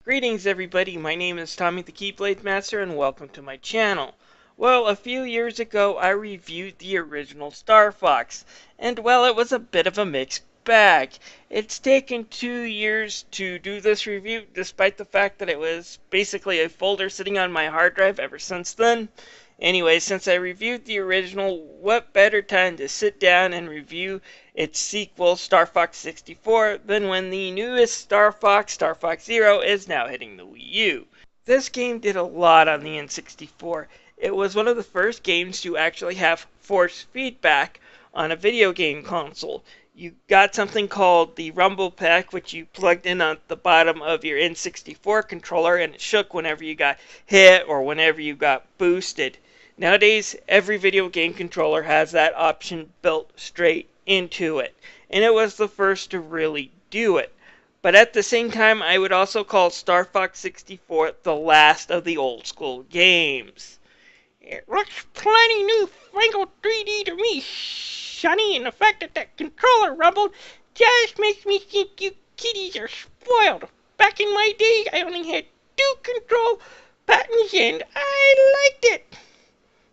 Greetings everybody, my name is Tommy the Keyblade Master and welcome to my channel. Well, a few years ago I reviewed the original Star Fox, and well, it was a bit of a mixed bag. It's taken 2 years to do this review, despite the fact that it was basically a folder sitting on my hard drive ever since then. Anyway, since I reviewed the original, what better time to sit down and review its sequel, Star Fox 64, than when the newest Star Fox Zero, is now hitting the Wii U. This game did a lot on the N64. It was one of the first games to actually have force feedback on a video game console. You got something called the Rumble Pack, which you plugged in on the bottom of your N64 controller, and it shook whenever you got hit or whenever you got boosted. Nowadays, every video game controller has that option built straight into it, and it was the first to really do it. But at the same time, I would also call Star Fox 64 the last of the old school games. It looks plenty new fangled 3D to me, Sonny, and the fact that controller rumbled just makes me think you kiddies are spoiled. Back in my day, I only had 2 control buttons and I liked it.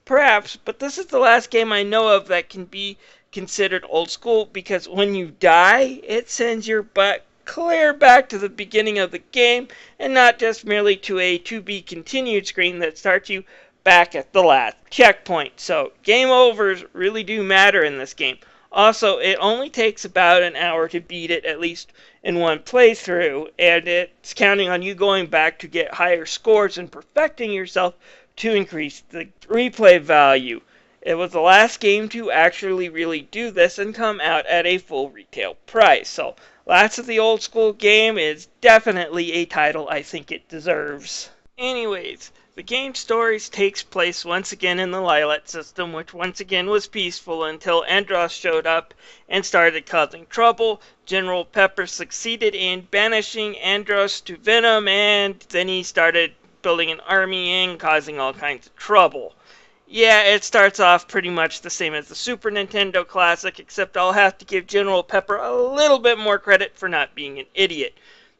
Perhaps, but this is the last game I know of that can be considered old school, because when you die, it sends your butt clear back to the beginning of the game and not just merely to a to be continued screen that starts you back at the last checkpoint. So game overs really do matter in this game. Also, it only takes about an hour to beat it, at least in one playthrough, and it's counting on you going back to get higher scores and perfecting yourself to increase the replay value. It was the last game to actually really do this and come out at a full retail price. So, Last of the Old School game is definitely a title I think it deserves. Anyways, the game stories takes place once again in the Lilat system, which once again was peaceful until Andross showed up and started causing trouble. General Pepper succeeded in banishing Andross to Venom, and then he started building an army and causing all kinds of trouble. Yeah, it starts off pretty much the same as the Super Nintendo classic, except I'll have to give General Pepper a little bit more credit for not being an idiot.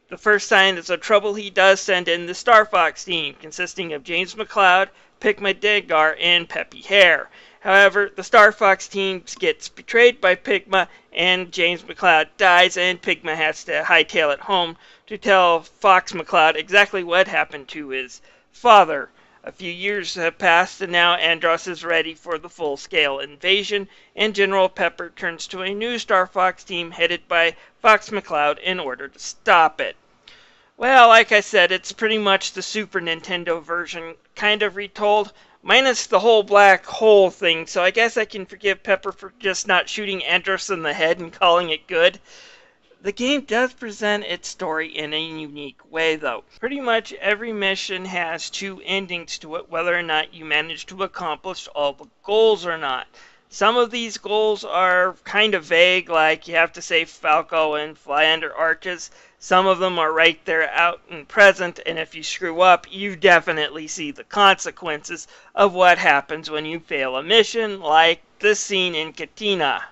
The first signs of trouble, he does send in the Star Fox team, consisting of James McCloud, Pigma Dengar, and Peppy Hare. However, the Star Fox team gets betrayed by Pigma, and James McCloud dies, and Pigma has to hightail it home to tell Fox McCloud exactly what happened to his father. A few years have passed, and now Andross is ready for the full-scale invasion, and General Pepper turns to a new Star Fox team headed by Fox McCloud in order to stop it. Well, like I said, it's pretty much the Super Nintendo version, kind of retold, minus the whole black hole thing, so I guess I can forgive Pepper for just not shooting Andross in the head and calling it good. The game does present its story in a unique way, though. Pretty much every mission has 2 endings to it, whether or not you manage to accomplish all the goals or not. Some of these goals are kind of vague, like you have to save Falco and fly under arches. Some of them are right there out and present, and if you screw up, you definitely see the consequences of what happens when you fail a mission, like this scene in Katina.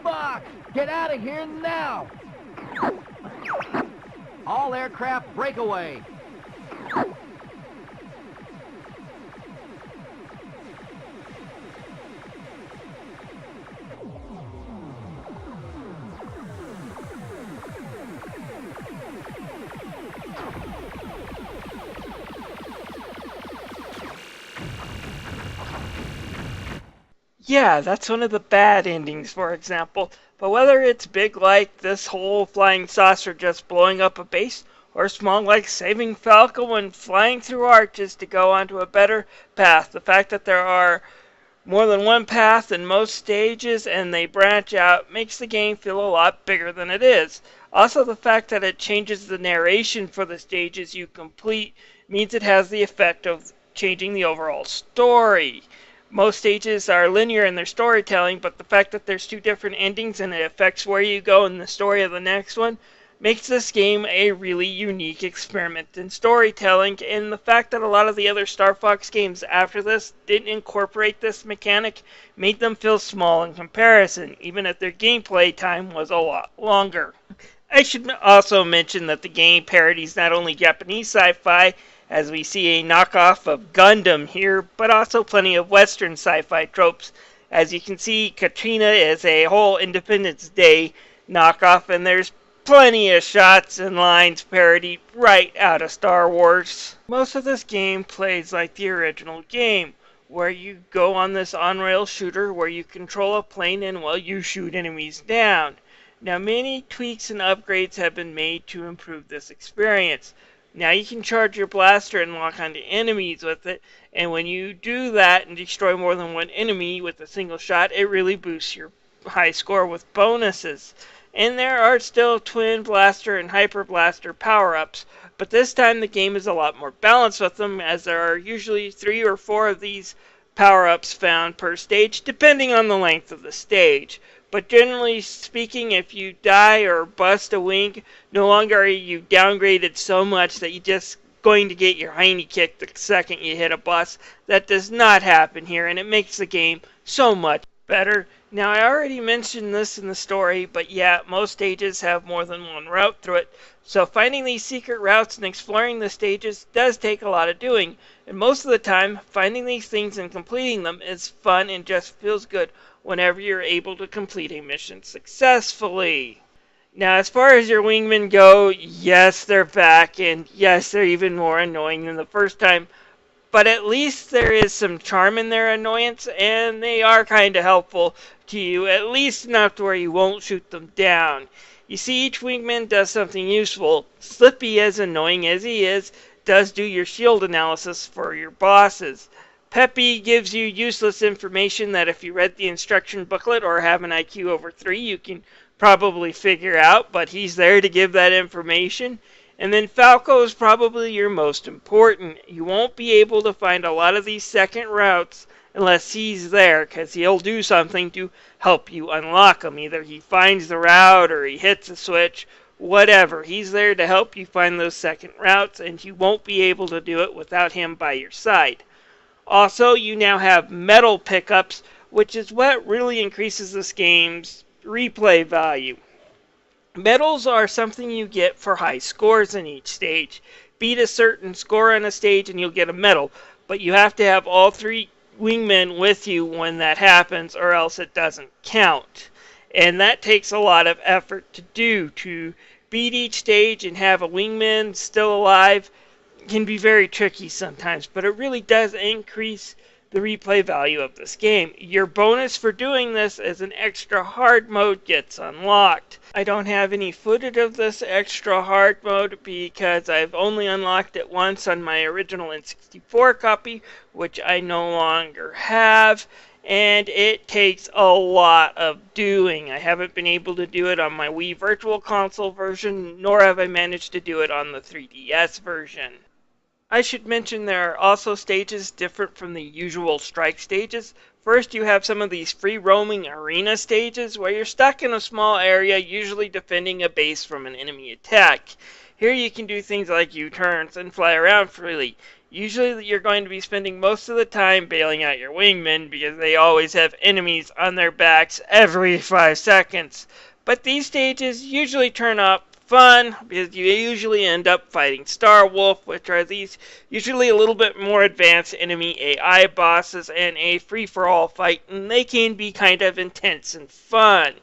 Fox, get out of here now! All aircraft breakaway! Yeah, that's one of the bad endings, for example. But whether it's big like this whole flying saucer just blowing up a base, or small like saving Falco and flying through arches to go onto a better path, the fact that there are more than one path in most stages and they branch out makes the game feel a lot bigger than it is. Also, the fact that it changes the narration for the stages you complete means it has the effect of changing the overall story. Most stages are linear in their storytelling, but the fact that there's 2 different endings and it affects where you go in the story of the next one makes this game a really unique experiment in storytelling, and the fact that a lot of the other Star Fox games after this didn't incorporate this mechanic made them feel small in comparison, even if their gameplay time was a lot longer. I should also mention that the game parodies not only Japanese sci-fi, as we see a knockoff of Gundam here, but also plenty of Western sci-fi tropes. As you can see, Katrina is a whole Independence Day knockoff, and there's plenty of shots and lines parodied right out of Star Wars. Most of this game plays like the original game, where you go on this on-rail shooter where you control a plane and well, you shoot enemies down. Now, many tweaks and upgrades have been made to improve this experience. Now you can charge your blaster and lock onto enemies with it, and when you do that and destroy more than one enemy with a single shot, it really boosts your high score with bonuses. And there are still Twin Blaster and Hyper Blaster power-ups, but this time the game is a lot more balanced with them, as there are usually 3 or 4 of these power-ups found per stage, depending on the length of the stage. But generally speaking, if you die or bust a wing, no longer are you downgraded so much that you're just going to get your hiney kicked the second you hit a boss. That does not happen here, and it makes the game so much better. Now, I already mentioned this in the story, but yeah, most stages have more than one route through it. So finding these secret routes and exploring the stages does take a lot of doing. And most of the time, finding these things and completing them is fun and just feels good whenever you're able to complete a mission successfully. Now, as far as your wingmen go, yes, they're back, and yes, they're even more annoying than the first time. But at least there is some charm in their annoyance, and they are kind of helpful to you, at least enough to where you won't shoot them down. You see, each wingman does something useful. Slippy, as annoying as he is, does do your shield analysis for your bosses. Peppy gives you useless information that if you read the instruction booklet or have an IQ over 3, you can probably figure out, but he's there to give that information. And then Falco is probably your most important. You won't be able to find a lot of these second routes unless he's there, because he'll do something to help you unlock them. Either he finds the route or he hits a switch, whatever. He's there to help you find those second routes, and you won't be able to do it without him by your side. Also, you now have medal pickups, which is what really increases this game's replay value. Medals are something you get for high scores in each stage. Beat a certain score on a stage and you'll get a medal, but you have to have all 3 wingmen with you when that happens, or else it doesn't count. And that takes a lot of effort to do. To beat each stage and have a wingman still alive can be very tricky sometimes, but it really does increase the replay value of this game. Your bonus for doing this is an extra hard mode gets unlocked. I don't have any footage of this extra hard mode because I've only unlocked it once on my original N64 copy, which I no longer have, and it takes a lot of doing. I haven't been able to do it on my Wii Virtual Console version, nor have I managed to do it on the 3DS version. I should mention there are also stages different from the usual strike stages. First, you have some of these free-roaming arena stages where you're stuck in a small area, usually defending a base from an enemy attack. Here you can do things like U-turns and fly around freely. Usually you're going to be spending most of the time bailing out your wingmen because they always have enemies on their backs every 5 seconds. But these stages usually turn up fun because you usually end up fighting Star Wolf, which are these usually a little bit more advanced enemy AI bosses and a free-for-all fight, and they can be kind of intense and fun.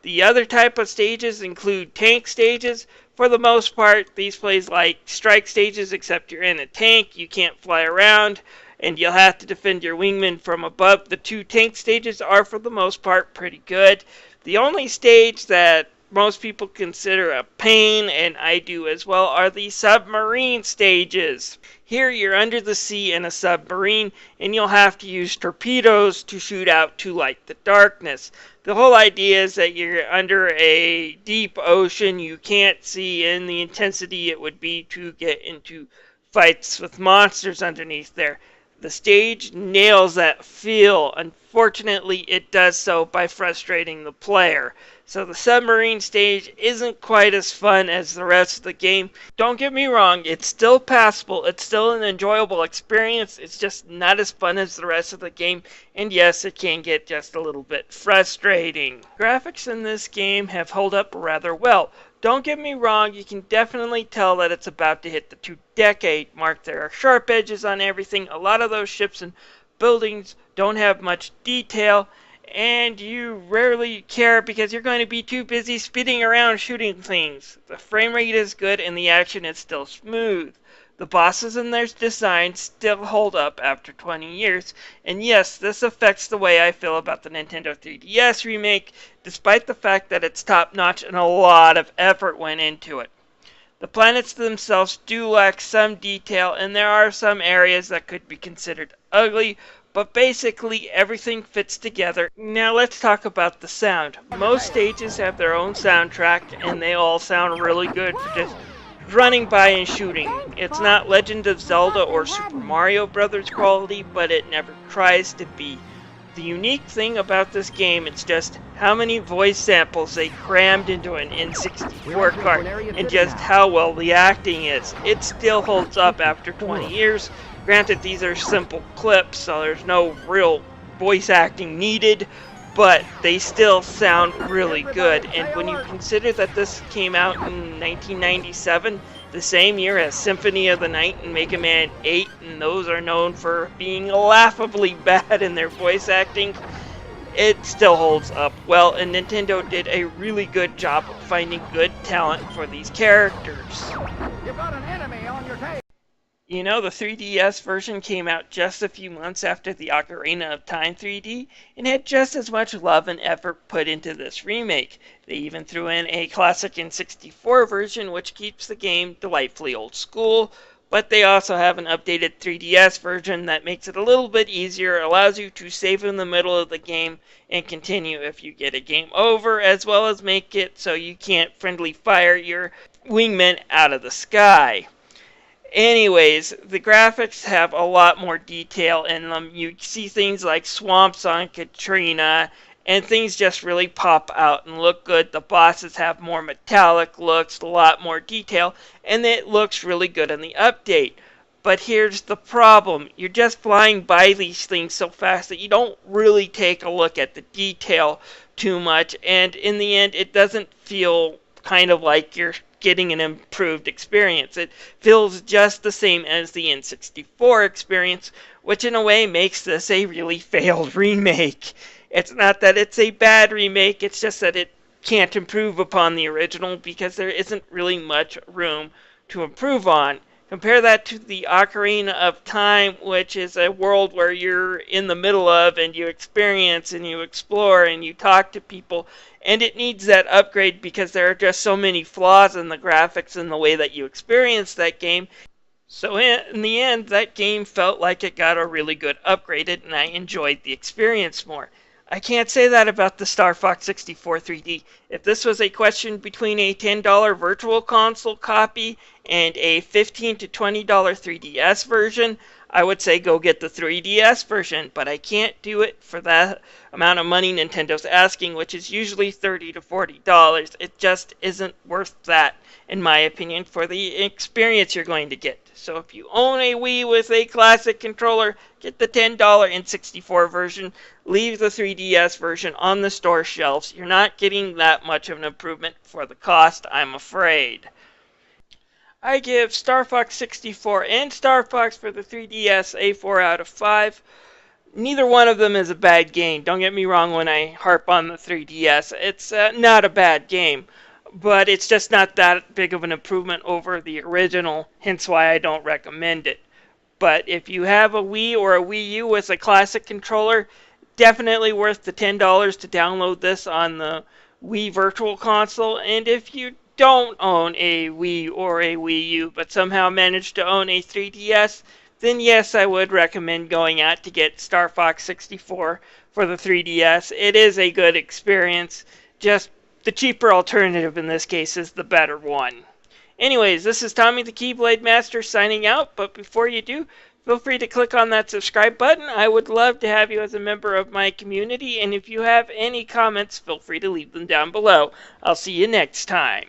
The other type of stages include tank stages. For the most part, these plays like strike stages, except you're in a tank, you can't fly around, and you'll have to defend your wingmen from above. The 2 tank stages are, for the most part, pretty good. The only stage that most people consider a pain, and I do as well, are the submarine stages. Here you're under the sea in a submarine, and you'll have to use torpedoes to shoot out to light the darkness. The whole idea is that you're under a deep ocean, you can't see, and the intensity it would be to get into fights with monsters underneath there. The stage nails that feel. Unfortunately, it does so by frustrating the player. So the submarine stage isn't quite as fun as the rest of the game. Don't get me wrong, it's still passable, it's still an enjoyable experience, it's just not as fun as the rest of the game, and yes, it can get just a little bit frustrating. Graphics in this game have held up rather well. Don't get me wrong, you can definitely tell that it's about to hit the 2-decade mark. There are sharp edges on everything. A lot of those ships and buildings don't have much detail, and you rarely care because you're going to be too busy speeding around shooting things. The frame rate is good and the action is still smooth. The bosses and their designs still hold up after 20 years, and yes, this affects the way I feel about the Nintendo 3DS remake, despite the fact that it's top-notch and a lot of effort went into it. The planets themselves do lack some detail, and there are some areas that could be considered ugly, but basically everything fits together. Now let's talk about the sound. Most stages have their own soundtrack, and they all sound really good for just running by and shooting. It's not Legend of Zelda or Super Mario Brothers quality, but it never tries to be. The unique thing about this game is just how many voice samples they crammed into an N64 cart, and just how well the acting is. It still holds up after 20 years. Granted, these are simple clips, so there's no real voice acting needed, but they still sound really good. And when you consider that this came out in 1997, the same year as Symphony of the Night and Mega Man 8, and those are known for being laughably bad in their voice acting, it still holds up well, and Nintendo did a really good job of finding good talent for these characters. You've got an enemy on your tail. You know, the 3DS version came out just a few months after the Ocarina of Time 3D, and had just as much love and effort put into this remake. They even threw in a classic N64 version, which keeps the game delightfully old school, but they also have an updated 3DS version that makes it a little bit easier, allows you to save in the middle of the game and continue if you get a game over, as well as make it so you can't friendly fire your wingmen out of the sky. Anyways, the graphics have a lot more detail in them. You see things like swamps on Katrina, and things just really pop out and look good. The bosses have more metallic looks, a lot more detail, and it looks really good in the update. But here's the problem. You're just flying by these things so fast that you don't really take a look at the detail too much, and in the end, it doesn't feel kind of like you're getting an improved experience. It feels just the same as the N64 experience, which in a way makes this a really failed remake. It's not that it's a bad remake, it's just that it can't improve upon the original because there isn't really much room to improve on. Compare that to the Ocarina of Time, which is a world where you're in the middle of and you experience and you explore and you talk to people, and it needs that upgrade because there are just so many flaws in the graphics and the way that you experience that game. So in the end, that game felt like it got a really good upgrade, and I enjoyed the experience more. I can't say that about the Star Fox 64 3D. If this was a question between a $10 virtual console copy and a $15 to $20 3DS version, I would say go get the 3DS version, but I can't do it for that amount of money Nintendo's asking, which is usually $30 to $40. It just isn't worth that, in my opinion, for the experience you're going to get. So if you own a Wii with a classic controller, get the $10 N64 version, leave the 3DS version on the store shelves. You're not getting that much of an improvement for the cost, I'm afraid. I give Star Fox 64 and Star Fox for the 3DS a 4 out of 5. Neither one of them is a bad game. Don't get me wrong when I harp on the 3DS. It's not a bad game, but it's just not that big of an improvement over the original, hence why I don't recommend it. But if you have a Wii or a Wii U with a classic controller, definitely worth the $10 to download this on the Wii Virtual Console. And if you don't own a Wii or a Wii U, but somehow manage to own a 3DS, then yes, I would recommend going out to get Star Fox 64 for the 3DS. It is a good experience, just the cheaper alternative in this case is the better one. Anyways, this is Tommy the Keyblade Master signing out, but before you do, feel free to click on that subscribe button. I would love to have you as a member of my community, and if you have any comments, feel free to leave them down below. I'll see you next time.